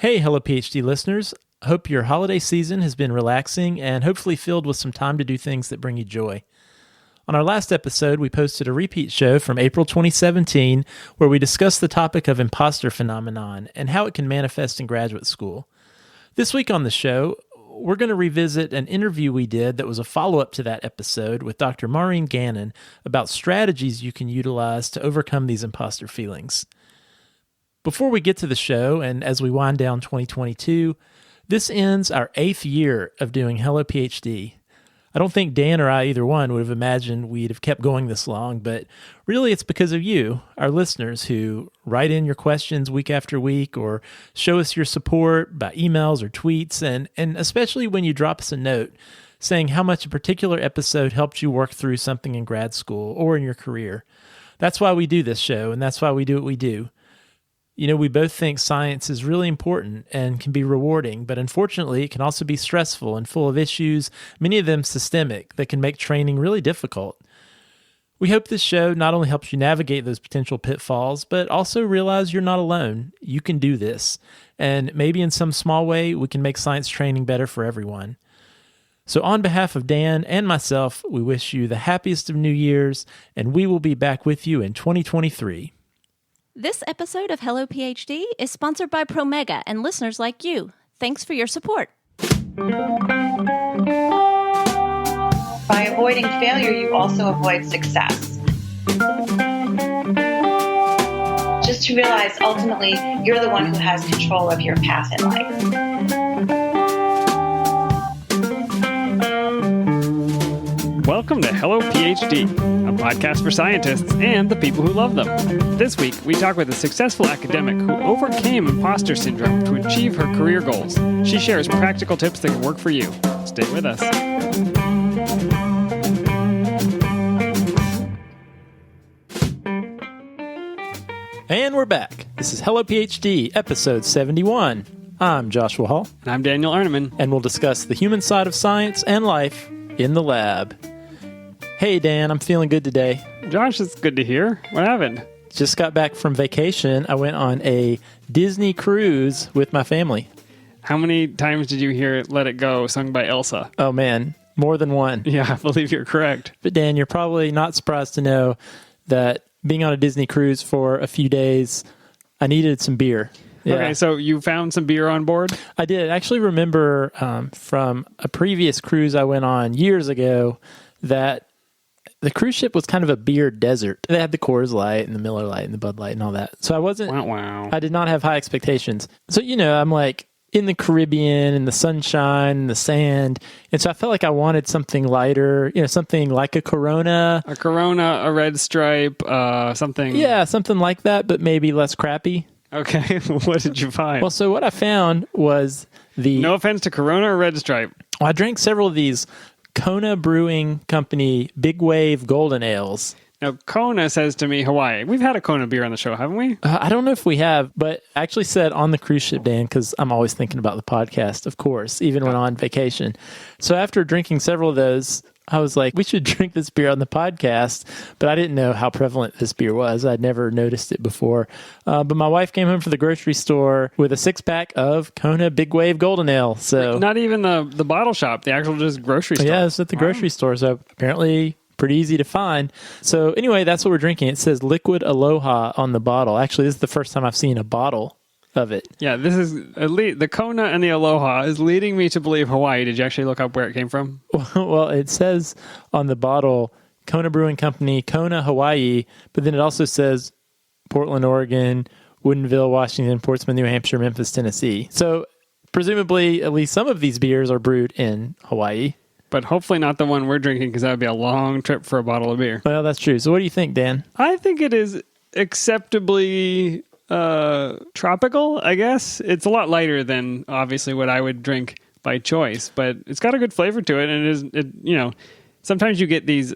Hey, Hello PhD listeners. Hope your holiday season has been relaxing and hopefully filled with some time to do things that bring you joy. On our last episode, we posted a repeat show from April 2017 where we discussed the topic of impostor phenomenon and how it can manifest in graduate school. This week on the show, we're going to revisit an interview we did that was a follow-up to that episode with Dr. Maureen Gannon about strategies you can utilize to overcome these imposter feelings. Before we get to the show, and as we wind down 2022, this ends our 8th year of doing Hello PhD. I don't think Dan or I, either one, would have imagined we'd have kept going this long, but really it's because of you, our listeners, who write in your questions week after week or show us your support by emails or tweets, and especially when you drop us a note saying how much a particular episode helped you work through something in grad school or in your career. That's why we do this show, and that's why we do what we do. You know, we both think science is really important and can be rewarding, but unfortunately, it can also be stressful and full of issues, many of them systemic, that can make training really difficult. We hope this show not only helps you navigate those potential pitfalls, but also realize you're not alone. You can do this, and maybe in some small way, we can make science training better for everyone. So on behalf of Dan and myself, we wish you the happiest of New Year's, and we will be back with you in 2023. This episode of Hello PhD is sponsored by Promega and listeners like you. Thanks for your support. By avoiding failure, you also avoid success. Just to realize, ultimately, you're the one who has control of your path in life. Welcome to Hello PhD, a podcast for scientists and the people who love them. This week, we talk with a successful academic who overcame imposter syndrome to achieve her career goals. She shares practical tips that can work for you. Stay with us. And we're back. This is Hello PhD, episode 71. I'm Joshua Hall. And I'm Daniel Arneman. And we'll discuss the human side of science and life in the lab. Hey, Dan, I'm feeling good today. Josh, it's good to hear. What happened? Just got back from vacation. I went on a Disney cruise with my family. How many times did you hear Let It Go sung by Elsa? Oh, man, more than one. Yeah, I believe you're correct. But Dan, you're probably not surprised to know that being on a Disney cruise for a few days, I needed some beer. Yeah. Okay, so you found some beer on board? I did. I actually remember from a previous cruise I went on years ago that the cruise ship was kind of a beer desert. They had the Coors Light and the Miller Lite and the Bud Light and all that. So I did not have high expectations. So, you know, I'm like in the Caribbean and the sunshine and the sand. And so I felt like I wanted something lighter, you know, something like a Corona. A Corona, a Red Stripe, something. Yeah, something like that, but maybe less crappy. Okay, what did you find? Well, so what I found was No offense to Corona or Red Stripe. Well, I drank several of these Kona Brewing Company Big Wave Golden Ales. Now, Kona says to me, Hawaii. We've had a Kona beer on the show, haven't we? I don't know if we have, but I actually said on the cruise ship, Dan, because I'm always thinking about the podcast, of course, even when on vacation. So after drinking several of those, I was like, we should drink this beer on the podcast, but I didn't know how prevalent this beer was. I'd never noticed it before. But my wife came home from the grocery store with a 6-pack of Kona Big Wave Golden Ale. So not even the bottle shop, the actual just grocery store. Yeah, it's at the grocery store, so apparently pretty easy to find. So anyway, that's what we're drinking. It says Liquid Aloha on the bottle. Actually, this is the first time I've seen a bottle of it. Yeah, this is the Kona and the Aloha is leading me to believe Hawaii. Did you actually look up where it came from? Well, it says on the bottle Kona Brewing Company, Kona, Hawaii, but then it also says Portland, Oregon, Woodinville, Washington, Portsmouth, New Hampshire, Memphis, Tennessee. So presumably at least some of these beers are brewed in Hawaii. But hopefully not the one we're drinking, because that would be a long trip for a bottle of beer. Well, that's true. So what do you think, Dan? I think it is acceptably tropical, I guess. It's a lot lighter than obviously what I would drink by choice, but it's got a good flavor to it. And you know, sometimes you get these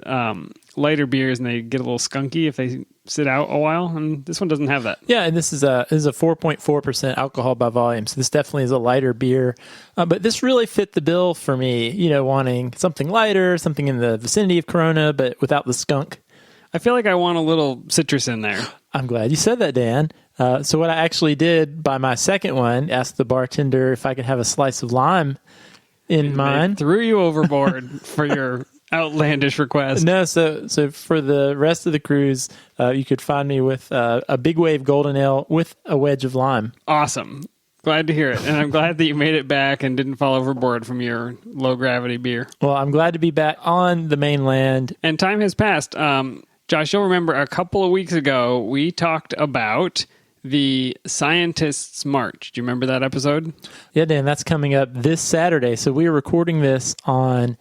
lighter beers and they get a little skunky if they sit out a while, and this one doesn't have that. Yeah, and this is a 4.4% alcohol by volume, so this definitely is a lighter beer. But this really fit the bill for me, you know, wanting something lighter, something in the vicinity of Corona, but without the skunk. I feel like I want a little citrus in there. I'm glad you said that, Dan. So what I actually did by my second one, asked the bartender if I could have a slice of lime in mine. Threw you overboard for your outlandish request. No, so for the rest of the cruise, you could find me with a big wave golden ale with a wedge of lime. Awesome. Glad to hear it. And I'm glad that you made it back and didn't fall overboard from your low gravity beer. Well, I'm glad to be back on the mainland. And time has passed. Josh, you'll remember a couple of weeks ago, we talked about the Scientists' March. Do you remember that episode? Yeah, Dan, that's coming up this Saturday. So we are recording this on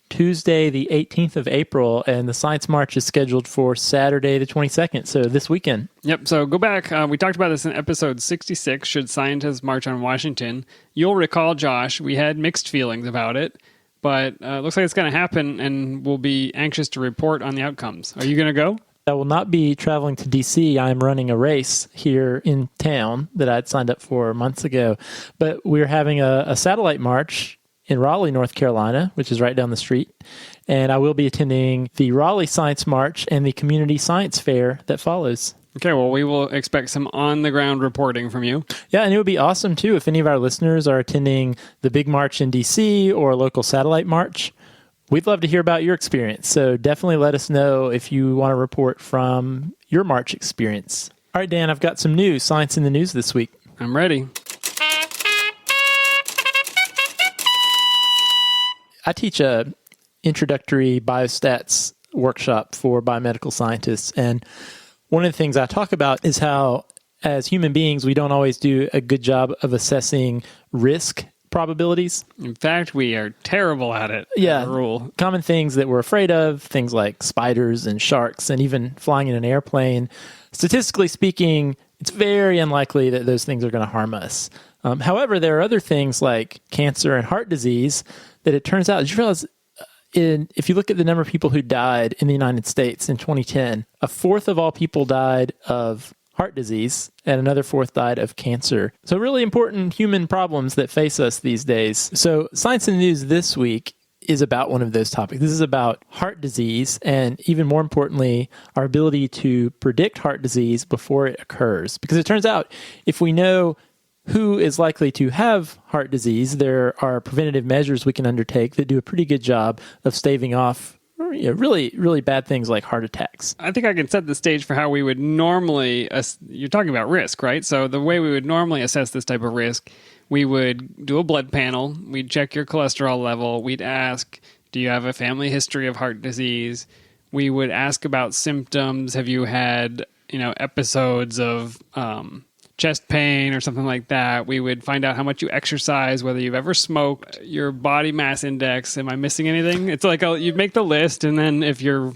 Tuesday, the 18th of April, and the Science March is scheduled for Saturday, the 22nd, so this weekend. Yep, so go back. We talked about this in episode 66, Should Scientists March on Washington? You'll recall, Josh, we had mixed feelings about it, but it looks like it's going to happen, and we'll be anxious to report on the outcomes. Are you going to go? I will not be traveling to D.C. I'm running a race here in town that I'd signed up for months ago, but we're having a satellite march in Raleigh, North Carolina, which is right down the street. And I will be attending the Raleigh Science March and the Community Science Fair that follows. Okay, well, we will expect some on-the-ground reporting from you. Yeah, and it would be awesome, too, if any of our listeners are attending the big march in D.C. or a local satellite march. We'd love to hear about your experience, so definitely let us know if you want to report from your march experience. All right, Dan, I've got some news, science in the news this week. I'm ready. I teach a introductory biostats workshop for biomedical scientists, and one of the things I talk about is how, as human beings, we don't always do a good job of assessing risk probabilities. In fact, we are terrible at it. Yeah, as a rule. Common things that we're afraid of, things like spiders and sharks, and even flying in an airplane. Statistically speaking, it's very unlikely that those things are going to harm us. However, there are other things like cancer and heart disease that it turns out, did you realize if you look at the number of people who died in the United States in 2010, a fourth of all people died of heart disease and another fourth died of cancer. So really important human problems that face us these days. So Science in the News this week is about one of those topics. This is about heart disease and, even more importantly, our ability to predict heart disease before it occurs. Because it turns out if we know who is likely to have heart disease, there are preventative measures we can undertake that do a pretty good job of staving off really, really bad things like heart attacks. I think I can set the stage for how we would normally, you're talking about risk, right? So the way we would normally assess this type of risk, we would do a blood panel, we'd check your cholesterol level, we'd ask, do you have a family history of heart disease? We would ask about symptoms. Have you had, episodes of chest pain or something like that? We would find out how much you exercise, whether you've ever smoked, your body mass index. Am I missing anything? It's like you'd make the list, and then if you're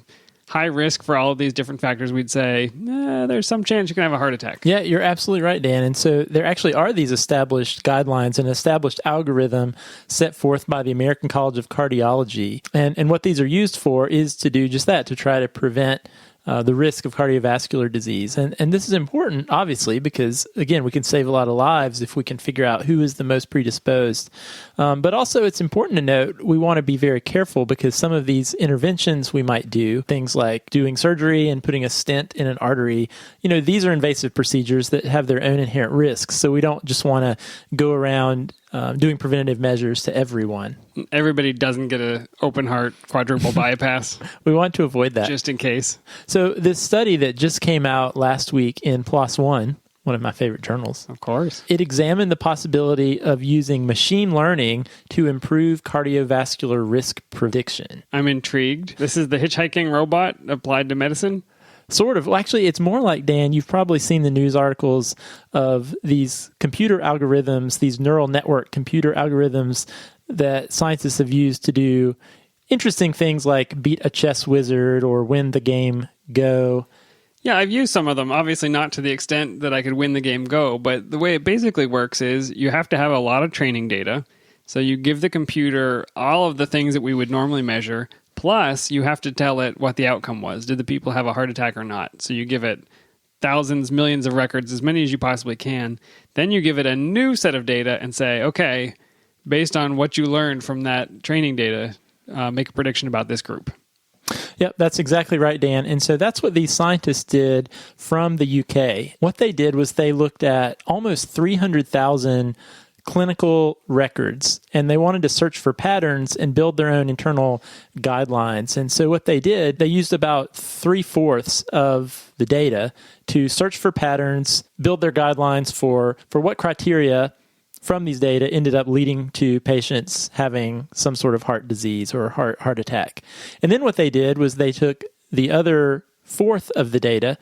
high risk for all of these different factors, we'd say, there's some chance you can have a heart attack. Yeah, you're absolutely right, Dan. And so there actually are these established guidelines, an established algorithm set forth by the American College of Cardiology. And what these are used for is to do just that, to try to prevent the risk of cardiovascular disease. And this is important, obviously, because, again, we can save a lot of lives if we can figure out who is the most predisposed. But also, it's important to note, we want to be very careful because some of these interventions we might do, things like doing surgery and putting a stent in an artery, these are invasive procedures that have their own inherent risks. So we don't just want to go around doing preventative measures to everyone. Everybody doesn't get an open heart quadruple bypass. We want to avoid that. Just in case. So this study that just came out last week in PLOS One, one of my favorite journals. Of course. It examined the possibility of using machine learning to improve cardiovascular risk prediction. I'm intrigued. This is the hitchhiking robot applied to medicine? Sort of. Well, actually, it's more like, Dan, you've probably seen the news articles of these computer algorithms, these neural network computer algorithms that scientists have used to do interesting things like beat a chess wizard or win the game Go. Yeah, I've used some of them, obviously not to the extent that I could win the game Go, but the way it basically works is you have to have a lot of training data. So you give the computer all of the things that we would normally measure, plus you have to tell it what the outcome was. Did the people have a heart attack or not? So you give it thousands, millions of records, as many as you possibly can. Then you give it a new set of data and say, okay, based on what you learned from that training data, make a prediction about this group. Yep, that's exactly right, Dan. And so that's what these scientists did from the UK. What they did was they looked at almost 300,000 clinical records, and they wanted to search for patterns and build their own internal guidelines. And so what they did, they used about 3/4 of the data to search for patterns, build their guidelines for what criteria from these data ended up leading to patients having some sort of heart disease or heart attack. And then what they did was they took the other fourth of the data,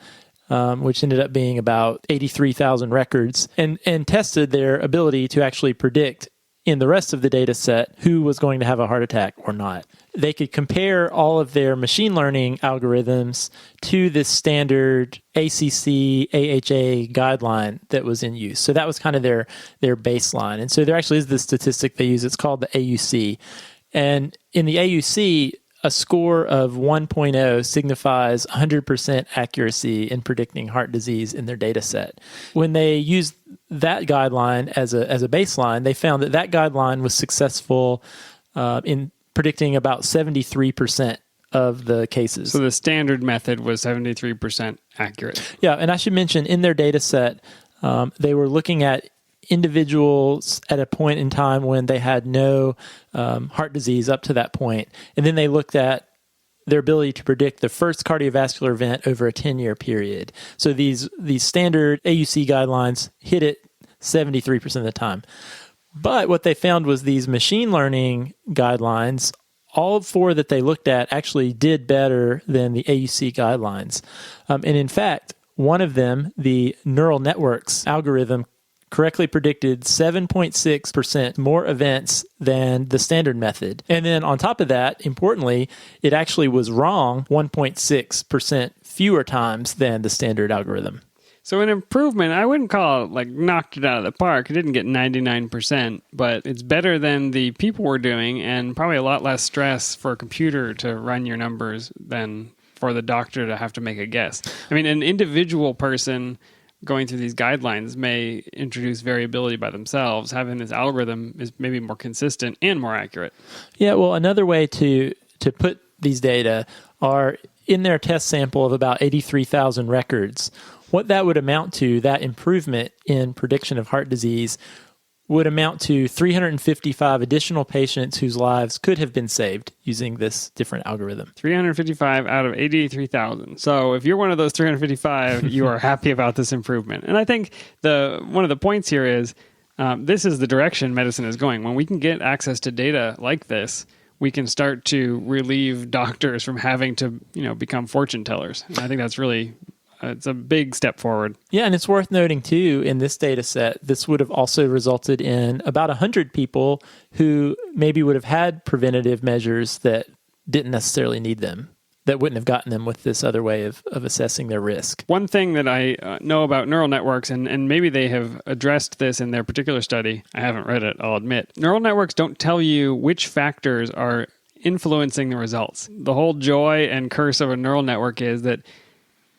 which ended up being about 83,000 records, and tested their ability to actually predict in the rest of the data set who was going to have a heart attack or not. They could compare all of their machine learning algorithms to this standard ACC AHA guideline that was in use. So that was kind of their baseline. And so there actually is this statistic they use. It's called the AUC. And in the AUC, a score of 1.0 signifies 100% accuracy in predicting heart disease in their data set. When they used that guideline as a baseline, they found that guideline was successful in predicting about 73% of the cases. So the standard method was 73% accurate. Yeah, and I should mention in their data set, they were looking at individuals at a point in time when they had no heart disease up to that point. And then they looked at their ability to predict the first cardiovascular event over a 10-year period. So these standard AUC guidelines hit it 73% of the time. But what they found was these machine learning guidelines, all four that they looked at actually did better than the AUC guidelines. And in fact, one of them, the neural networks algorithm, correctly predicted 7.6% more events than the standard method. And then on top of that, importantly, it actually was wrong 1.6% fewer times than the standard algorithm. So an improvement, I wouldn't call it like knocked it out of the park. It didn't get 99%, but it's better than the people were doing and probably a lot less stress for a computer to run your numbers than for the doctor to have to make a guess. I mean, an individual person going through these guidelines may introduce variability by themselves. Having this algorithm is maybe more consistent and more accurate. Yeah, well, another way to put these data are in their test sample of about 83,000 records. What that would amount to, that improvement in prediction of heart disease, would amount to 355 additional patients whose lives could have been saved using this different algorithm. 355 out of 83,000. So if you're one of those 355, you are happy about this improvement. And I think one of the points here is this is the direction medicine is going. When we can get access to data like this, we can start to relieve doctors from having to, become fortune tellers. And I think that's really it's a big step forward. Yeah, and it's worth noting, too, in this data set, this would have also resulted in about 100 people who maybe would have had preventative measures that didn't necessarily need them, that wouldn't have gotten them with this other way of assessing their risk. One thing that I know about neural networks, and maybe they have addressed this in their particular study, I haven't read it, I'll admit. Neural networks don't tell you which factors are influencing the results. The whole joy and curse of a neural network is that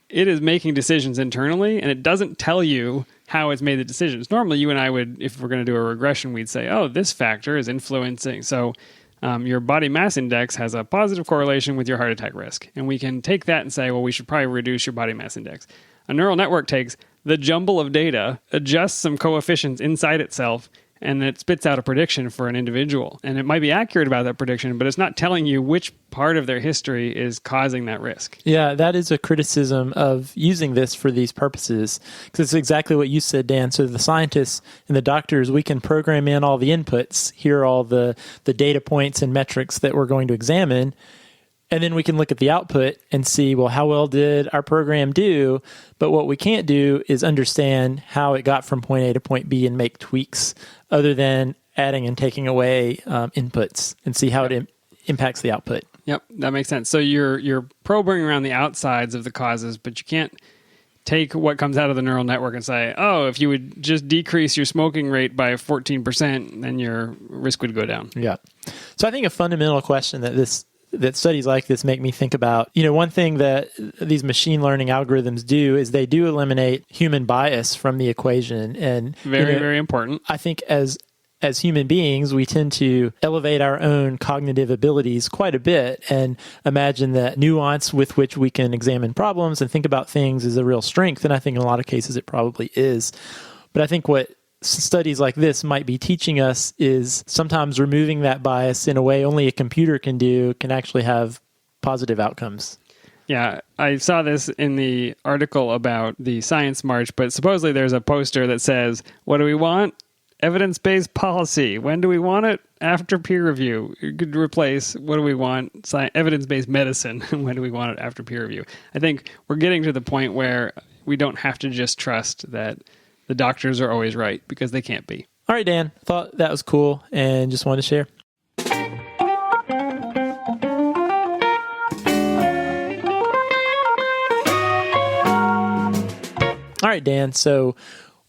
it is making decisions internally, and it doesn't tell you how it's made the decisions. Normally, you and I would, if we're going to do a regression, we'd say, oh, this factor is influencing. So your body mass index has a positive correlation with your heart attack risk. And we can take that and say, well, we should probably reduce your body mass index. A neural network takes the jumble of data, adjusts some coefficients inside itself, and it spits out a prediction for an individual. And it might be accurate about that prediction, but it's not telling you which part of their history is causing that risk. Yeah, that is a criticism of using this for these purposes, because it's exactly what you said, Dan. So the scientists and the doctors, we can program in all the inputs, here are all the data points and metrics that we're going to examine, and then we can look at the output and see, well, how well did our program do? But what we can't do is understand how it got from point A to point B and make tweaks other than adding and taking away inputs and see how it impacts the output. Yep, that makes sense. So you're probing around the outsides of the causes, but you can't take what comes out of the neural network and say, oh, if you would just decrease your smoking rate by 14%, then your risk would go down. Yeah. So I think a fundamental question that studies like this make me think about, one thing that these machine learning algorithms do is they do eliminate human bias from the equation. And very important. I think as as human beings, we tend to elevate our own cognitive abilities quite a bit and imagine that nuance with which we can examine problems and think about things is a real strength. And I think in a lot of cases it probably is. But I think what studies like this might be teaching us is sometimes removing that bias in a way only a computer can do can actually have positive outcomes. Yeah, I saw this in the article about the Science March, but supposedly there's a poster that says, what do we want? Evidence-based policy. When do we want it? After peer review. You could replace, what do we want? Evidence-based medicine. When do we want it? After peer review. I think we're getting to the point where we don't have to just trust that the doctors are always right, because they can't be. All right, Dan. Thought that was cool and just wanted to share. All right, Dan. So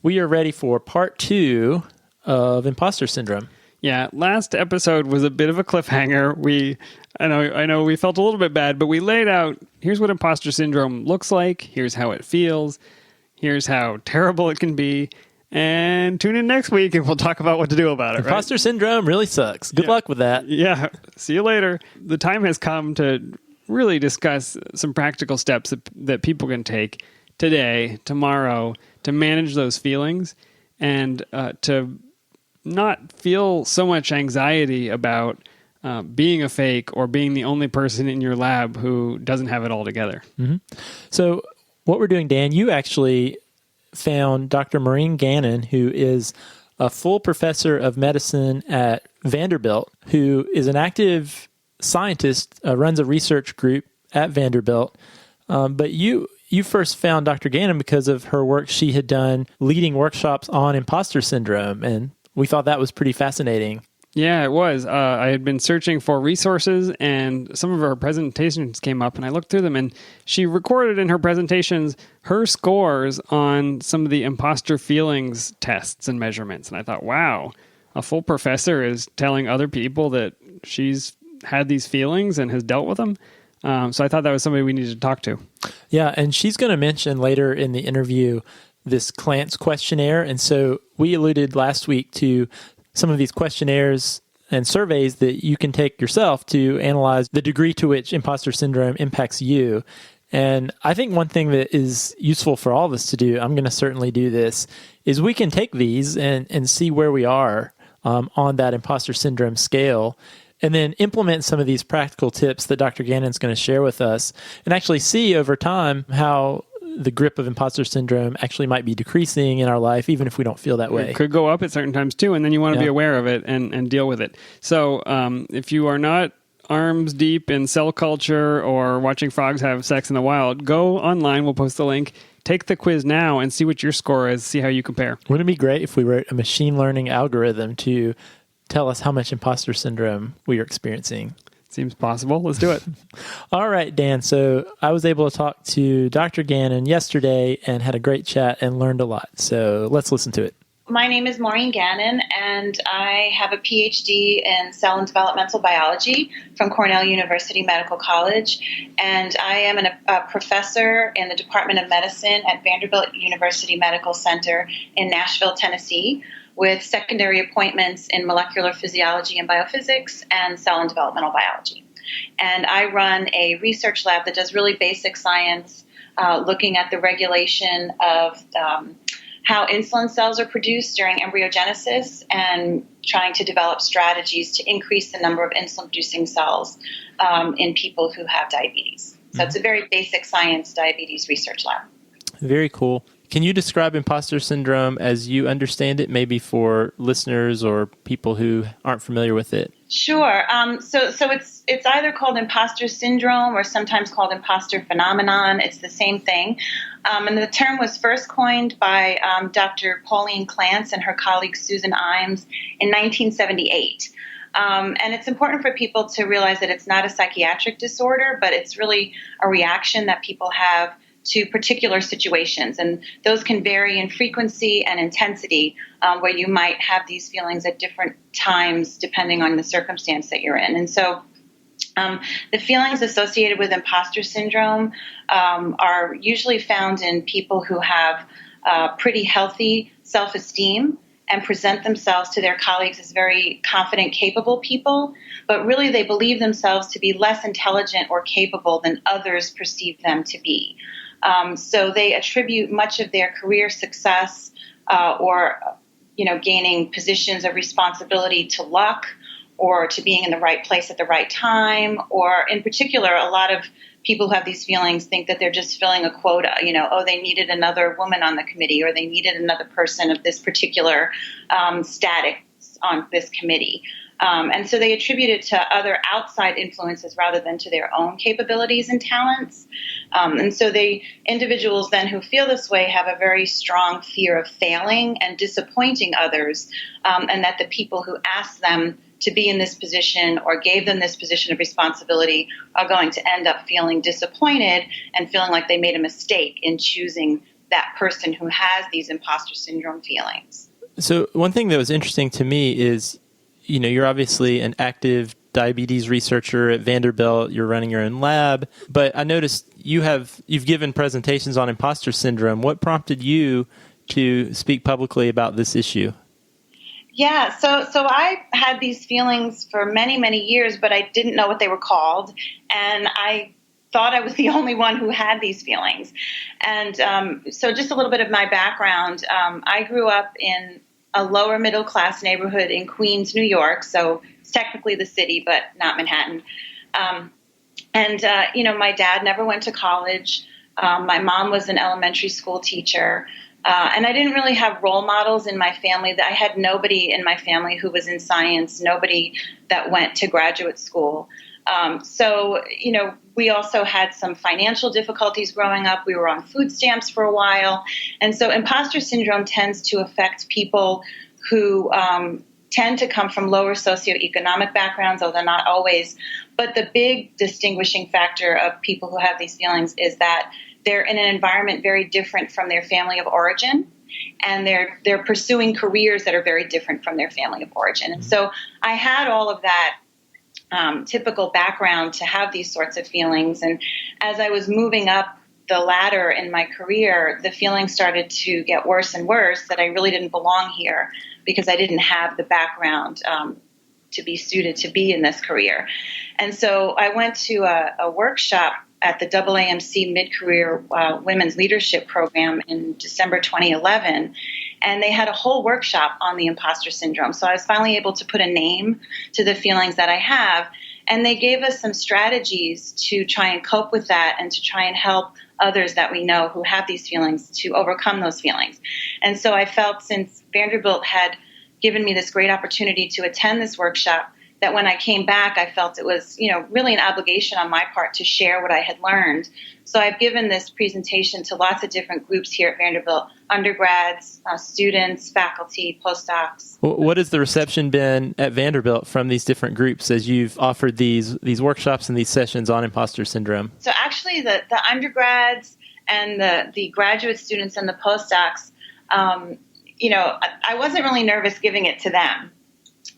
we are ready for part 2 of imposter syndrome. Yeah, last episode was a bit of a cliffhanger. I know we felt a little bit bad, but we laid out, here's what imposter syndrome looks like, here's how it feels, here's how terrible it can be, and tune in next week and we'll talk about what to do about it. Imposter syndrome really sucks. Good luck with that. Yeah, see you later. The time has come to really discuss some practical steps that people can take today, tomorrow, to manage those feelings and to not feel so much anxiety about being a fake or being the only person in your lab who doesn't have it all together. Mm-hmm. So what we're doing, Dan, you actually found Dr. Maureen Gannon, who is a full professor of medicine at Vanderbilt, who is an active scientist, runs a research group at Vanderbilt. But you first found Dr. Gannon because of her work she had done leading workshops on imposter syndrome, and we thought that was pretty fascinating. Yeah, it was. I had been searching for resources, and some of her presentations came up, and I looked through them, and she recorded in her presentations her scores on some of the imposter feelings tests and measurements. And I thought, wow, a full professor is telling other people that she's had these feelings and has dealt with them. So I thought that was somebody we needed to talk to. Yeah, and she's going to mention later in the interview this Clance questionnaire. And so we alluded last week to some of these questionnaires and surveys that you can take yourself to analyze the degree to which imposter syndrome impacts you. And I think one thing that is useful for all of us to do, I'm going to certainly do this, is we can take these and see where we are on that imposter syndrome scale, and then implement some of these practical tips that Dr. Gannon's going to share with us and actually see over time how the grip of imposter syndrome actually might be decreasing in our life, even if we don't feel that way. It could go up at certain times too, and then you want to be aware of it and deal with it. So if you are not arms deep in cell culture or watching frogs have sex in the wild, go online. We'll post the link. Take the quiz now and see what your score is, see how you compare. Wouldn't it be great if we wrote a machine learning algorithm to tell us how much imposter syndrome we are experiencing? Seems possible. Let's do it. All right, Dan. So I was able to talk to Dr. Gannon yesterday and had a great chat and learned a lot. So let's listen to it. My name is Maureen Gannon, and I have a PhD in cell and developmental biology from Cornell University Medical College. And I am a professor in the Department of Medicine at Vanderbilt University Medical Center in Nashville, Tennessee, with secondary appointments in molecular physiology and biophysics and cell and developmental biology. And I run a research lab that does really basic science, looking at the regulation of how insulin cells are produced during embryogenesis and trying to develop strategies to increase the number of insulin-producing cells in people who have diabetes. So it's a very basic science diabetes research lab. Very cool. Can you describe imposter syndrome as you understand it, maybe for listeners or people who aren't familiar with it? Sure. So it's either called imposter syndrome or sometimes called imposter phenomenon. It's the same thing. And the term was first coined by Dr. Pauline Clance and her colleague Susan Imes in 1978. And it's important for people to realize that it's not a psychiatric disorder, but it's really a reaction that people have to particular situations. And those can vary in frequency and intensity, where you might have these feelings at different times depending on the circumstance that you're in. And so the feelings associated with imposter syndrome are usually found in people who have pretty healthy self-esteem and present themselves to their colleagues as very confident, capable people, but really they believe themselves to be less intelligent or capable than others perceive them to be. So they attribute much of their career success or gaining positions of responsibility to luck or to being in the right place at the right time, or in particular, a lot of people who have these feelings think that they're just filling a quota, they needed another woman on the committee, or they needed another person of this particular status on this committee. And so they attribute it to other outside influences rather than to their own capabilities and talents. And so individuals then who feel this way have a very strong fear of failing and disappointing others, and that the people who ask them to be in this position or gave them this position of responsibility are going to end up feeling disappointed and feeling like they made a mistake in choosing that person who has these imposter syndrome feelings. So one thing that was interesting to me is, you're obviously an active diabetes researcher at Vanderbilt. You're running your own lab, but I noticed you've given presentations on imposter syndrome. What prompted you to speak publicly about this issue? Yeah, so I had these feelings for many, many years, but I didn't know what they were called, and I thought I was the only one who had these feelings. And so just a little bit of my background. I grew up in a lower middle class neighborhood in Queens, New York, so it's technically the city, but not Manhattan. My dad never went to college. My mom was an elementary school teacher. And I didn't really have role models in my family. I had nobody in my family who was in science, nobody that went to graduate school. We also had some financial difficulties growing up. We were on food stamps for a while. And so imposter syndrome tends to affect people who tend to come from lower socioeconomic backgrounds, although not always. But the big distinguishing factor of people who have these feelings is that they're in an environment very different from their family of origin, and they're pursuing careers that are very different from their family of origin. And so I had all of that typical background to have these sorts of feelings. And as I was moving up the ladder in my career, the feelings started to get worse and worse that I really didn't belong here because I didn't have the background to be suited to be in this career. And so I went to a workshop at the AAMC Mid-Career Women's Leadership Program in December 2011, and they had a whole workshop on the imposter syndrome. So I was finally able to put a name to the feelings that I have, and they gave us some strategies to try and cope with that and to try and help others that we know who have these feelings to overcome those feelings. And so I felt, since Vanderbilt had given me this great opportunity to attend this workshop, that when I came back, I felt it was, really an obligation on my part to share what I had learned. So I've given this presentation to lots of different groups here at Vanderbilt, undergrads, students, faculty, postdocs. What has the reception been at Vanderbilt from these different groups as you've offered these workshops and these sessions on imposter syndrome? So actually the undergrads and the graduate students and the postdocs, I wasn't really nervous giving it to them.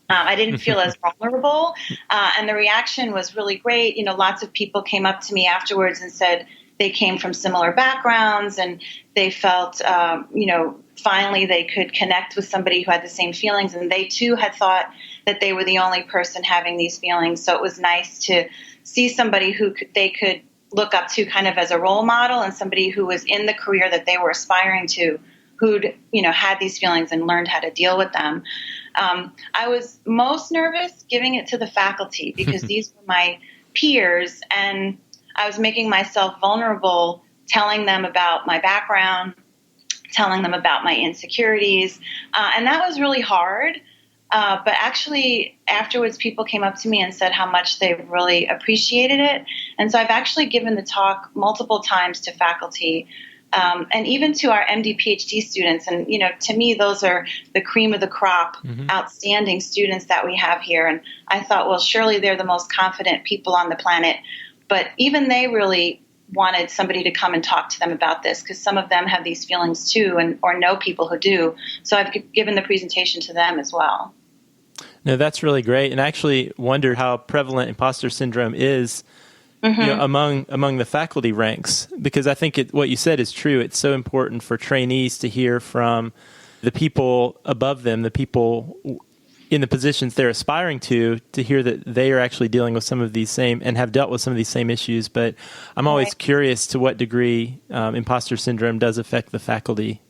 I didn't feel as vulnerable, and the reaction was really great. Lots of people came up to me afterwards and said they came from similar backgrounds, and they felt, finally they could connect with somebody who had the same feelings, and they too had thought that they were the only person having these feelings. So it was nice to see somebody who they could look up to kind of as a role model, and somebody who was in the career that they were aspiring to, who'd, had these feelings and learned how to deal with them. I was most nervous giving it to the faculty because these were my peers, and I was making myself vulnerable, telling them about my background, telling them about my insecurities. And that was really hard. But actually, afterwards, people came up to me and said how much they really appreciated it. And so I've actually given the talk multiple times to faculty, and even to our MD, PhD students. And, to me, those are the cream of the crop, outstanding students that we have here. And I thought, well, surely they're the most confident people on the planet. But even they really wanted somebody to come and talk to them about this, because some of them have these feelings too, or know people who do. So I've given the presentation to them as well. No, that's really great. And I actually wonder how prevalent imposter syndrome is among the faculty ranks, because I think what you said is true. It's so important for trainees to hear from the people above them, the people in the positions they're aspiring to hear that they are actually dealing with some of these same and have dealt with some of these same issues. But I'm always curious to what degree imposter syndrome does affect the faculty.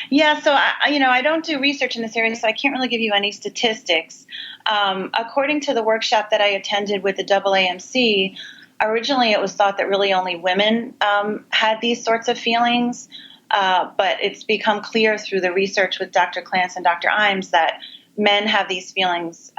Yeah, so I don't do research in this area, so I can't really give you any statistics. According to the workshop that I attended with the AAMC, originally it was thought that really only women had these sorts of feelings, but it's become clear through the research with Dr. Clance and Dr. Imes that men have these feelings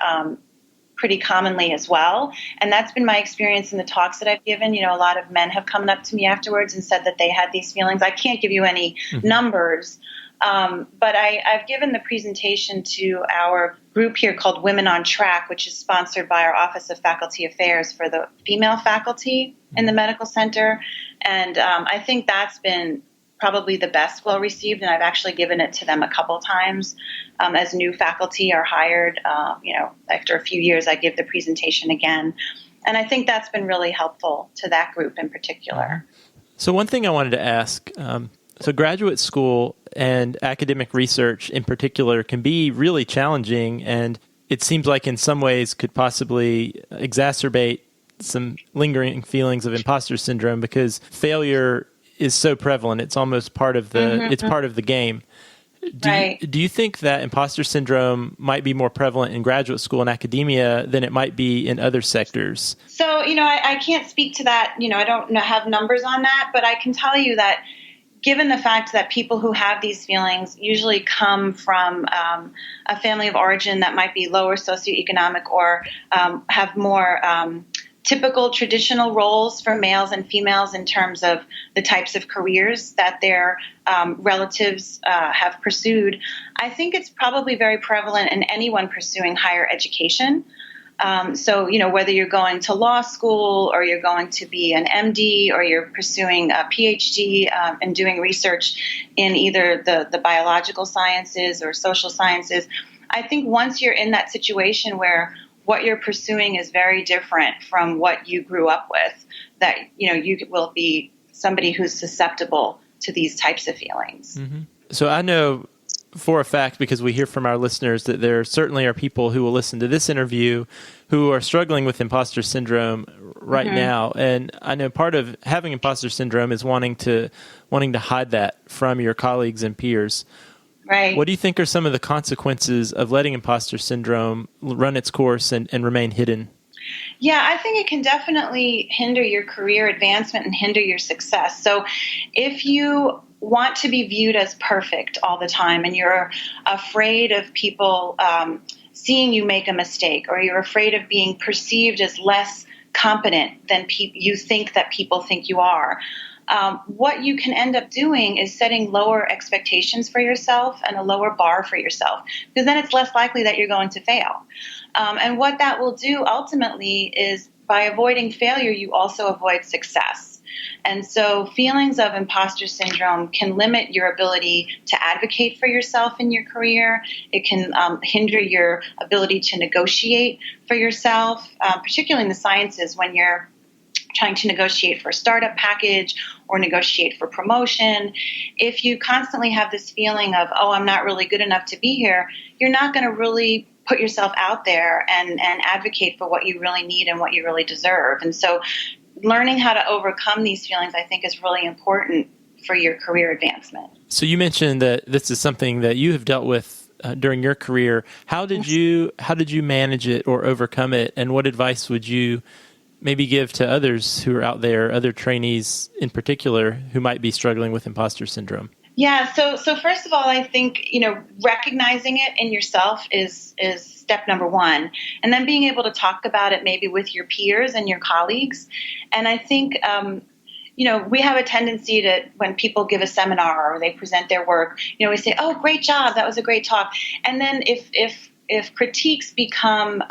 pretty commonly as well. And that's been my experience in the talks that I've given. A lot of men have come up to me afterwards and said that they had these feelings. I can't give you any numbers, but I've given the presentation to our group here called Women on Track, which is sponsored by our Office of Faculty Affairs for the female faculty in the medical center. And I think that's been probably the best well received, and I've actually given it to them a couple times as new faculty are hired. After a few years, I give the presentation again, and I think that's been really helpful to that group in particular. So one thing I wanted to ask, so graduate school and academic research in particular can be really challenging, and it seems like in some ways could possibly exacerbate some lingering feelings of imposter syndrome because failure is so prevalent. It's almost part of the it's part of the game. Do you think that imposter syndrome might be more prevalent in graduate school and academia than it might be in other sectors? So, I can't speak to that. I don't have numbers on that, but I can tell you that given the fact that people who have these feelings usually come from a family of origin that might be lower socioeconomic or have more typical traditional roles for males and females in terms of the types of careers that their relatives have pursued, I think it's probably very prevalent in anyone pursuing higher education. So, whether you're going to law school or you're going to be an MD or you're pursuing a PhD and doing research in either the biological sciences or social sciences, I think once you're in that situation where what you're pursuing is very different from what you grew up with, that, you will be somebody who's susceptible to these types of feelings. Mm-hmm. So I know for a fact, because we hear from our listeners, that there certainly are people who will listen to this interview who are struggling with imposter syndrome right now. And I know part of having imposter syndrome is wanting to hide that from your colleagues and peers. Right. What do you think are some of the consequences of letting imposter syndrome run its course and remain hidden? Yeah, I think it can definitely hinder your career advancement and hinder your success. So if you want to be viewed as perfect all the time and you're afraid of people seeing you make a mistake, or you're afraid of being perceived as less competent than you think that people think you are, what you can end up doing is setting lower expectations for yourself and a lower bar for yourself, because then it's less likely that you're going to fail. And what that will do ultimately is, by avoiding failure, you also avoid success. And so feelings of imposter syndrome can limit your ability to advocate for yourself in your career. It can hinder your ability to negotiate for yourself, particularly in the sciences when you're trying to negotiate for a startup package or negotiate for promotion. If you constantly have this feeling of, oh, I'm not really good enough to be here, you're not going to really put yourself out there and advocate for what you really need and what you really deserve. And so learning how to overcome these feelings, I think, is really important for your career advancement. So you mentioned that this is something that you have dealt with during your career. How did you manage it or overcome it? And what advice would you maybe give to others who are out there, other trainees in particular, who might be struggling with imposter syndrome? Yeah, so first of all, I think, recognizing it in yourself is step number one. And then being able to talk about it maybe with your peers and your colleagues. And I think, we have a tendency to, when people give a seminar or they present their work, we say, oh, great job, that was a great talk. And then if critiques become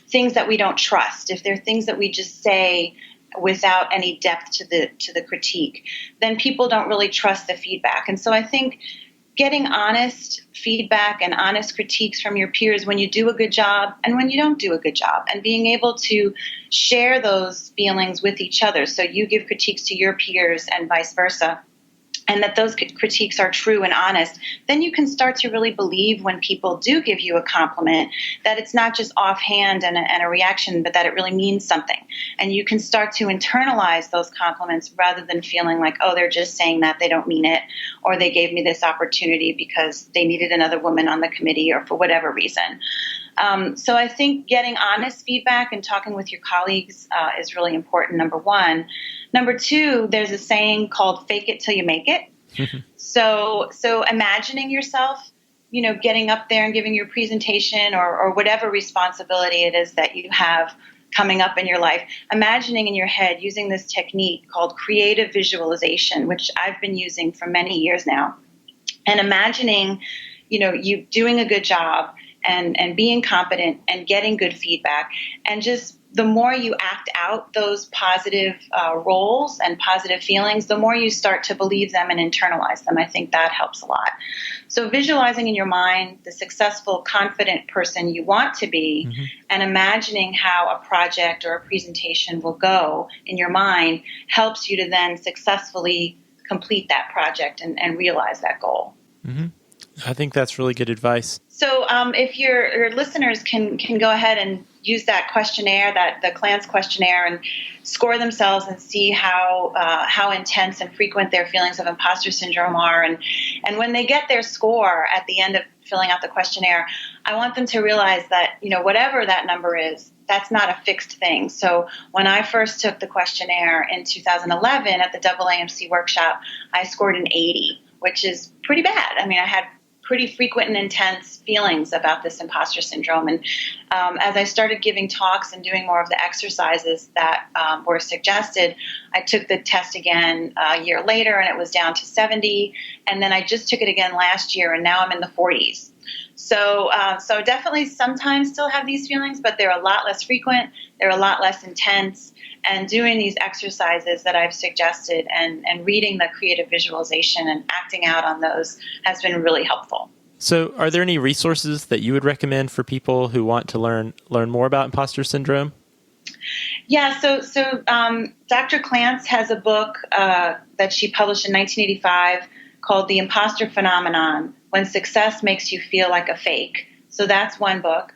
things that we don't trust, if they're things that we just say without any depth to the critique, then people don't really trust the feedback. And so I think getting honest feedback and honest critiques from your peers when you do a good job and when you don't do a good job, and being able to share those feelings with each other. So you give critiques to your peers and vice versa. and that those critiques are true and honest, then you can start to really believe when people do give you a compliment that it's not just offhand and a reaction, but that it really means something. And you can start to internalize those compliments rather than feeling like, oh, they're just saying that, they don't mean it, or they gave me this opportunity because they needed another woman on the committee or for whatever reason. So I think getting honest feedback and talking with your colleagues is really important, number one. Number two, there's a saying called fake it till you make it. So imagining yourself, getting up there and giving your presentation or whatever responsibility it is that you have coming up in your life, imagining in your head using this technique called creative visualization, which I've been using for many years now, and imagining, you doing a good job and being competent and getting good feedback. And just the more you act out those positive roles and positive feelings, the more you start to believe them and internalize them. I think that helps a lot. So visualizing in your mind the successful, confident person you want to be, and imagining how a project or a presentation will go in your mind helps you to then successfully complete that project and realize that goal. I think that's really good advice. So if your listeners can go ahead and use that questionnaire, the Clance questionnaire, and score themselves and see how intense and frequent their feelings of imposter syndrome are. And when they get their score at the end of filling out the questionnaire, I want them to realize that, whatever that number is, that's not a fixed thing. So when I first took the questionnaire in 2011 at the AAMC workshop, I scored an 80, which is pretty bad. I mean, I had pretty frequent and intense feelings about this imposter syndrome. And as I started giving talks and doing more of the exercises that were suggested, I took the test again a year later, and it was down to 70. And then I just took it again last year, and now I'm in the 40s. So definitely sometimes still have these feelings, but they're a lot less frequent. They're a lot less intense. And doing these exercises that I've suggested and reading the creative visualization and acting out on those has been really helpful. So are there any resources that you would recommend for people who want to learn more about imposter syndrome? Yeah, so Dr. Clance has a book that she published in 1985 called The Imposter Phenomenon, When Success Makes You Feel Like a Fake. So that's one book.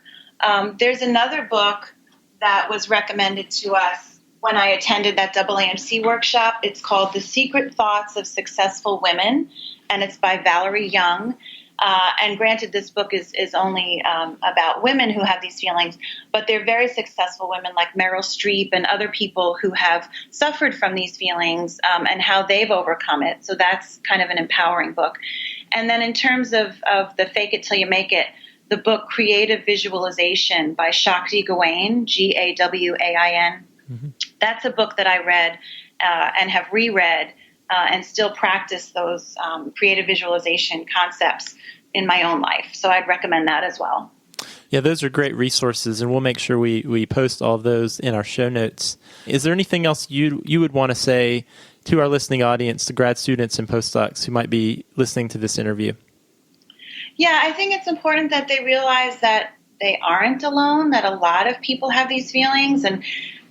There's another book that was recommended to us when I attended that AAMC workshop. It's called The Secret Thoughts of Successful Women, and it's by Valerie Young. And granted, this book is only about women who have these feelings, but they're very successful women like Meryl Streep and other people who have suffered from these feelings and how they've overcome it. So that's kind of an empowering book. And then in terms of the Fake It Till You Make It, the book Creative Visualization by Shakti Gawain, Gawain. That's a book that I read and have reread and still practice those creative visualization concepts in my own life. So I'd recommend that as well. Yeah, those are great resources, and we'll make sure we post all of those in our show notes. Is there anything else you would want to say to our listening audience, to grad students and postdocs who might be listening to this interview? Yeah, I think it's important that they realize that they aren't alone, that a lot of people have these feelings, and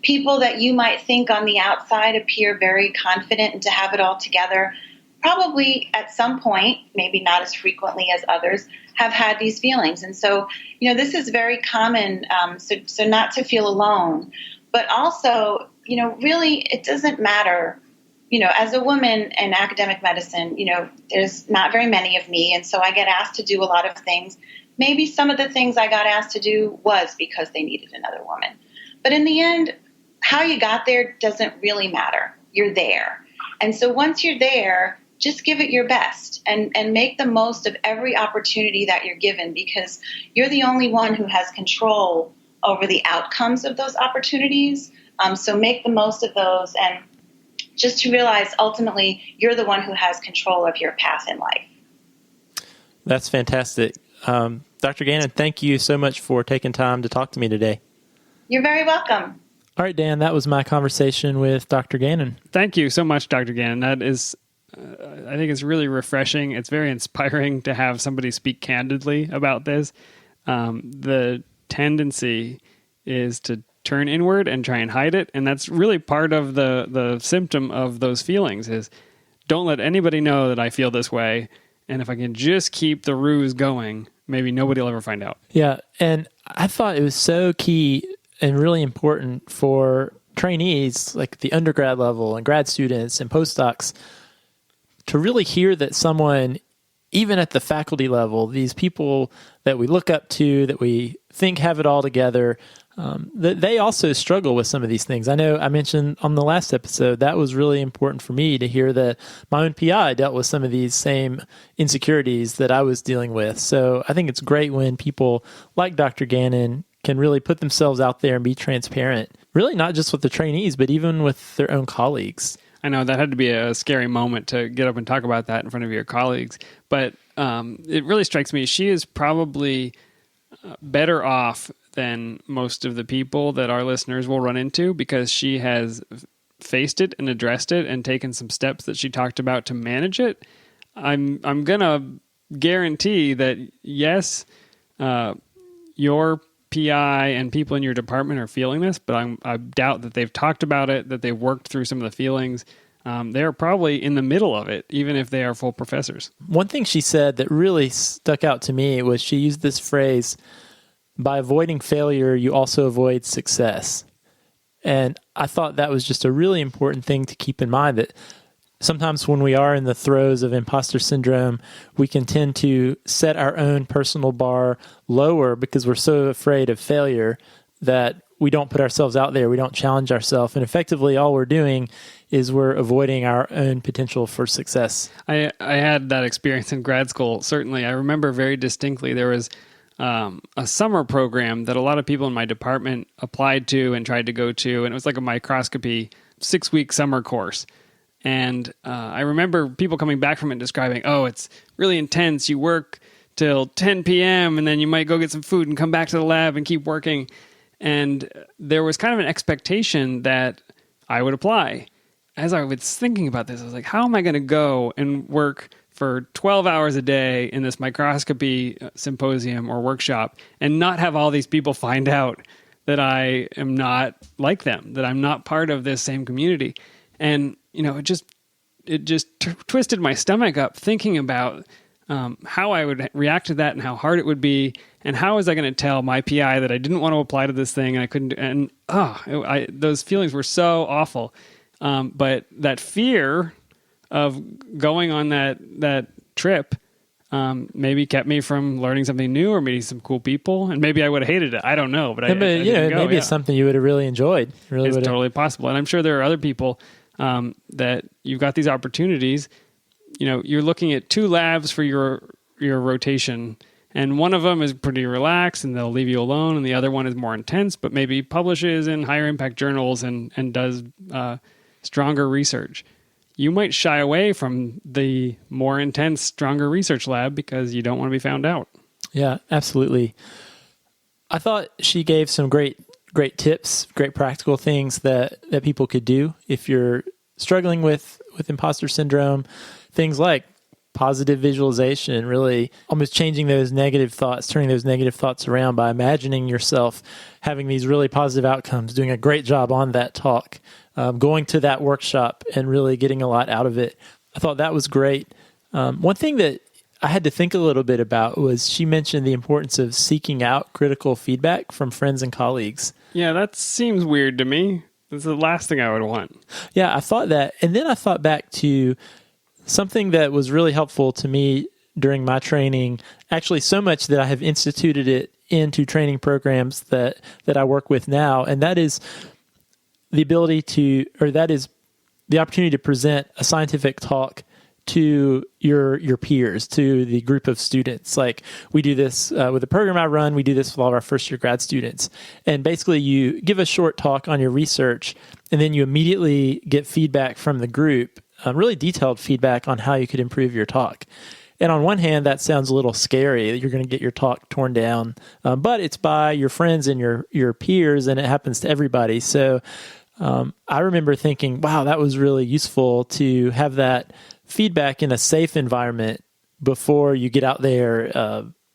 people that you might think on the outside appear very confident and to have it all together, probably at some point, maybe not as frequently as others, have had these feelings. And so, this is very common, so not to feel alone. But also, really, it doesn't matter. As a woman in academic medicine, there's not very many of me, and so I get asked to do a lot of things. Maybe some of the things I got asked to do was because they needed another woman. But in the end, how you got there doesn't really matter. You're there. And so once you're there, just give it your best and make the most of every opportunity that you're given, because you're the only one who has control over the outcomes of those opportunities. So make the most of those, and just to realize ultimately you're the one who has control of your path in life. That's fantastic. Dr. Gannon, thank you so much for taking time to talk to me today. You're very welcome. All right, Dan, that was my conversation with Dr. Gannon. Thank you so much, Dr. Gannon. That is, I think it's really refreshing. It's very inspiring to have somebody speak candidly about this. The tendency is to turn inward and try and hide it. And that's really part of the symptom of those feelings is don't let anybody know that I feel this way. And if I can just keep the ruse going, maybe nobody will ever find out. Yeah. And I thought it was so key and really important for trainees, like the undergrad level and grad students and postdocs, to really hear that someone, even at the faculty level, these people that we look up to, that we think have it all together, that they also struggle with some of these things. I know I mentioned on the last episode, that was really important for me to hear that my own PI dealt with some of these same insecurities that I was dealing with. So I think it's great when people like Dr. Gannon can really put themselves out there and be transparent, really not just with the trainees, but even with their own colleagues. I know that had to be a scary moment to get up and talk about that in front of your colleagues, but it really strikes me she is probably better off than most of the people that our listeners will run into, because she has faced it and addressed it and taken some steps that she talked about to manage it. I'm gonna guarantee that yes, your PI and people in your department are feeling this, but I doubt that they've talked about it, that they've worked through some of the feelings. They're probably in the middle of it, even if they are full professors. One thing she said that really stuck out to me was she used this phrase, by avoiding failure, you also avoid success. And I thought that was just a really important thing to keep in mind, that sometimes when we are in the throes of imposter syndrome, we can tend to set our own personal bar lower because we're so afraid of failure that we don't put ourselves out there, we don't challenge ourselves, and effectively all we're doing is we're avoiding our own potential for success. I had that experience in grad school, certainly. I remember very distinctly there was a summer program that a lot of people in my department applied to and tried to go to, and it was like a microscopy 6-week summer course. And I remember people coming back from it describing, oh, it's really intense. You work till 10 p.m. and then you might go get some food and come back to the lab and keep working. And there was kind of an expectation that I would apply. As I was thinking about this, I was like, how am I going to go and work for 12 hours a day in this microscopy symposium or workshop and not have all these people find out that I am not like them, that I'm not part of this same community? And, you know, it just twisted my stomach up thinking about how I would react to that and how hard it would be. And how was I going to tell my PI that I didn't want to apply to this thing and I couldn't? And those feelings were so awful. But that fear of going on that trip maybe kept me from learning something new or meeting some cool people. And maybe I would have hated it. I don't know. But maybe it's something you would have really enjoyed. It's totally possible. And I'm sure there are other people that you've got these opportunities. You know, you're looking at 2 labs for your rotation, and one of them is pretty relaxed and they'll leave you alone, and the other one is more intense, but maybe publishes in higher impact journals and does stronger research. You might shy away from the more intense, stronger research lab because you don't want to be found out. Yeah, absolutely. I thought she gave some great tips, great practical things that people could do if you're struggling with imposter syndrome. Things like positive visualization, really almost changing those negative thoughts, turning those negative thoughts around by imagining yourself having these really positive outcomes, doing a great job on that talk, going to that workshop and really getting a lot out of it. I thought that was great. One thing that I had to think a little bit about was she mentioned the importance of seeking out critical feedback from friends and colleagues. Yeah, that seems weird to me. That's the last thing I would want. Yeah, I thought that. And then I thought back to something that was really helpful to me during my training, actually so much that I have instituted it into training programs that I work with now. And that is the opportunity to present a scientific talk to your peers, to the group of students. Like we do this with the program I run, we do this with all of our first year grad students. And basically you give a short talk on your research and then you immediately get feedback from the group, really detailed feedback on how you could improve your talk. And on one hand, that sounds a little scary that you're going to get your talk torn down, but it's by your friends and your peers, and it happens to everybody. So I remember thinking, wow, that was really useful to have that feedback in a safe environment before you get out there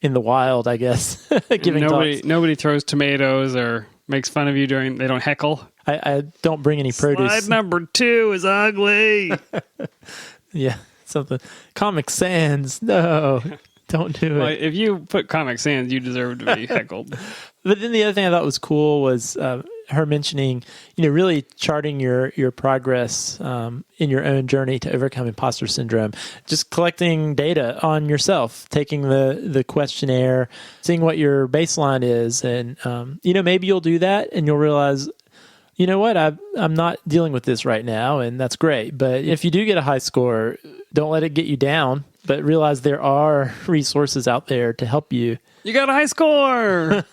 in the wild, I guess, giving talks. Nobody throws tomatoes or makes fun of you they don't heckle. I don't bring any produce. Slide number 2 is ugly. Yeah, something. Comic Sans. No, don't do Well, it. if you put Comic Sans, you deserve to be heckled. But then the other thing I thought was cool was her mentioning, really charting your progress in your own journey to overcome imposter syndrome. Just collecting data on yourself, taking the questionnaire, seeing what your baseline is, and maybe you'll do that and you'll realize, you know what, I'm not dealing with this right now, and that's great. But if you do get a high score, don't let it get you down, but realize there are resources out there to help you. You got a high score!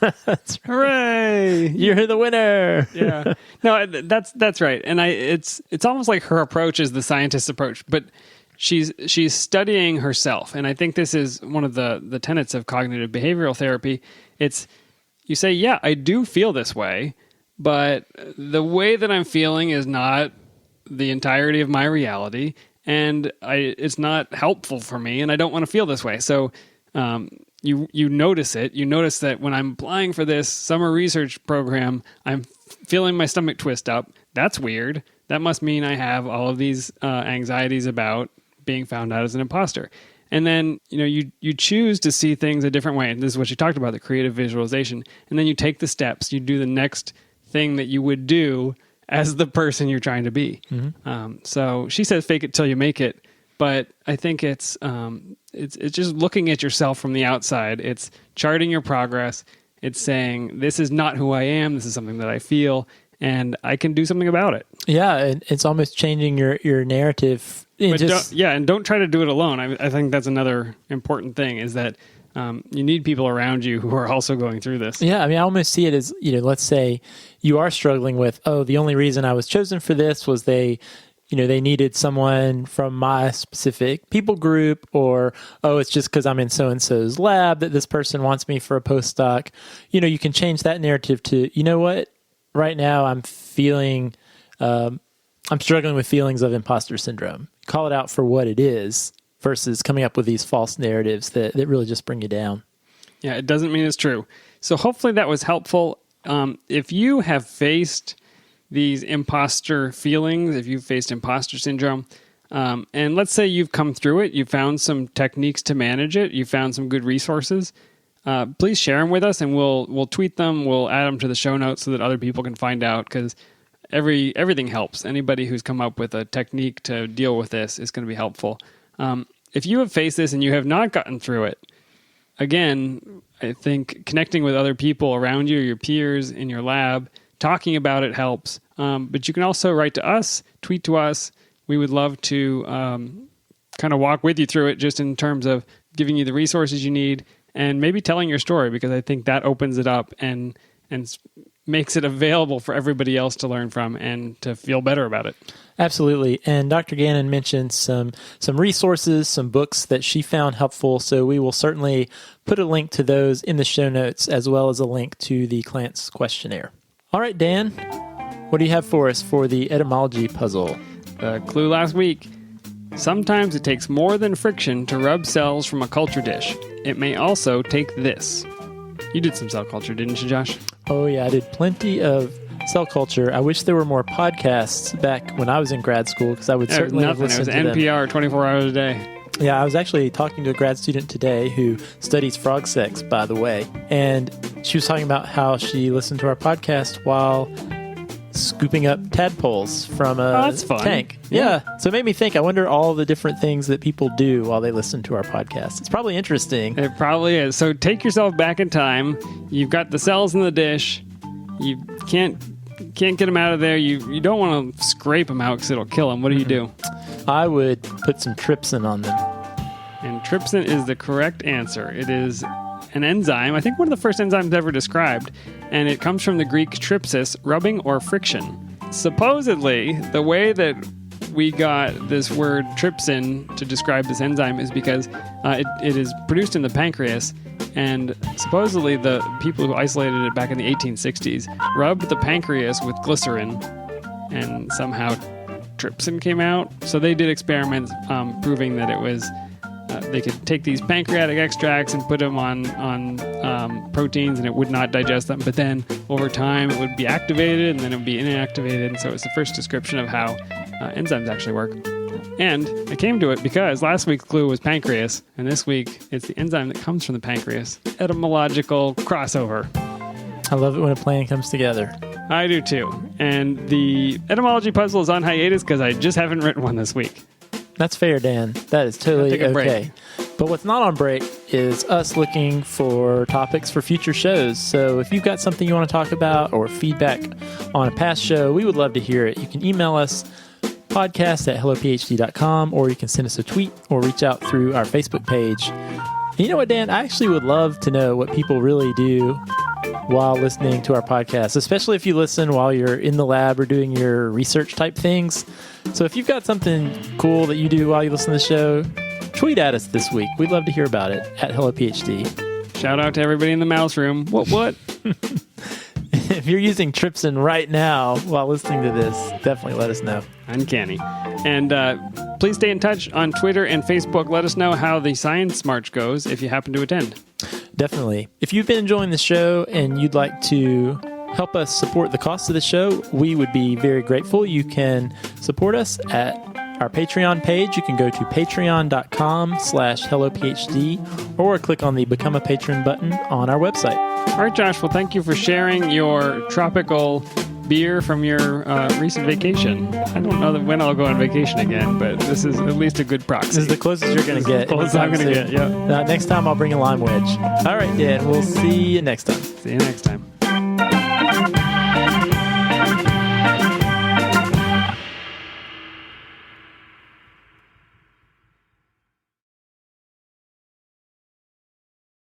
Hooray! You're the winner. Yeah. No, that's right. And it's almost like her approach is the scientist's approach, but she's studying herself. And I think this is one of the tenets of cognitive behavioral therapy. It's, you say, yeah, I do feel this way, but the way that I'm feeling is not the entirety of my reality, and it's not helpful for me, and I don't want to feel this way. So, you notice it. You notice that when I'm applying for this summer research program, I'm feeling my stomach twist up. That's weird. That must mean I have all of these anxieties about being found out as an imposter. And then, you choose to see things a different way. And this is what you talked about, the creative visualization. And then you take the steps. You do the next thing that you would do as the person you're trying to be. Mm-hmm. So she says, fake it till you make it. But I think it's just looking at yourself from the outside. It's charting your progress. It's saying, this is not who I am. This is something that I feel, and I can do something about it. Yeah, and it's almost changing your narrative. And don't try to do it alone. I think that's another important thing, is that you need people around you who are also going through this. Yeah, I almost see it as, let's say you are struggling with, the only reason I was chosen for this was they needed someone from my specific people group, or, it's just because I'm in so-and-so's lab that this person wants me for a postdoc. You can change that narrative to, what, right now I'm feeling, I'm struggling with feelings of imposter syndrome. Call it out for what it is versus coming up with these false narratives that really just bring you down. Yeah, it doesn't mean it's true. So hopefully that was helpful. If you have faced these imposter feelings, if you've faced imposter syndrome, and let's say you've come through it, you found some techniques to manage it, you found some good resources, please share them with us, and we'll tweet them, we'll add them to the show notes so that other people can find out, because everything helps. Anybody who's come up with a technique to deal with this is going to be helpful. If you have faced this and you have not gotten through it, again, I think connecting with other people around you, your peers in your lab, talking about it helps. But you can also write to us, tweet to us. We would love to kind of walk with you through it, just in terms of giving you the resources you need and maybe telling your story, because I think that opens it up and makes it available for everybody else to learn from and to feel better about it. Absolutely. And Dr. Gannon mentioned some resources, some books that she found helpful. So we will certainly put a link to those in the show notes, as well as a link to the Clance questionnaire. All right, Dan, what do you have for us for the etymology puzzle? The clue last week. Sometimes it takes more than friction to rub cells from a culture dish. It may also take this. You did some cell culture, didn't you, Josh? Oh, yeah, I did plenty of cell culture. I wish there were more podcasts back when I was in grad school, because I would certainly have listened to them. It was NPR 24 hours a day. Yeah, I was actually talking to a grad student today who studies frog sex, by the way, and she was talking about how she listened to our podcast while scooping up tadpoles from a tank. Yeah. So it made me think, I wonder all the different things that people do while they listen to our podcast. It's probably interesting. It probably is. So take yourself back in time. You've got the cells in the dish. You can't get them out of there. You don't want to scrape them out because it'll kill them. What do you do? I would put some trypsin on them. And trypsin is the correct answer. It is an enzyme, I think one of the first enzymes ever described, and it comes from the Greek trypsis, rubbing or friction. Supposedly, the way that we got this word trypsin to describe this enzyme is because it is produced in the pancreas, and supposedly the people who isolated it back in the 1860s rubbed the pancreas with glycerin, and somehow trypsin came out. So they did experiments proving that it was they could take these pancreatic extracts and put them on proteins, and it would not digest them. But then over time, it would be activated, and then it would be inactivated. And so it's the first description of how enzymes actually work. And I came to it because last week's clue was pancreas, and this week it's the enzyme that comes from the pancreas. Etymological crossover. I love it when a plan comes together. I do too. And the etymology puzzle is on hiatus because I just haven't written one this week. That's fair, Dan. That is totally Take a break. okay. But what's not on break is us looking for topics for future shows. So if you've got something you want to talk about or feedback on a past show, we would love to hear it. You can email us podcast@hellophd.com, or you can send us a tweet or reach out through our Facebook page. And you know what, Dan? I actually would love to know what people really do while listening to our podcast, especially if you listen while you're in the lab or doing your research type things. So if you've got something cool that you do while you listen to the show, tweet at us this week. We'd love to hear about it at HelloPhD. Shout out to everybody in the mouse room. What? If you're using Trypsin right now while listening to this, definitely let us know. Uncanny. And please stay in touch on Twitter and Facebook. Let us know how the Science March goes if you happen to attend. Definitely. If you've been enjoying the show and you'd like to help us support the cost of the show, we would be very grateful. You can support us at our Patreon page. You can go to patreon.com/HelloPhD or click on the Become a Patron button on our website. All right, Josh. Well, thank you for sharing your tropical beer from your recent vacation. I don't know when I'll go on vacation again, but this is at least a good proxy. This is the closest you're going to get. Closest I'm going to get, yeah. Next time I'll bring a lime wedge. All right, Dan. We'll see you next time. See you next time.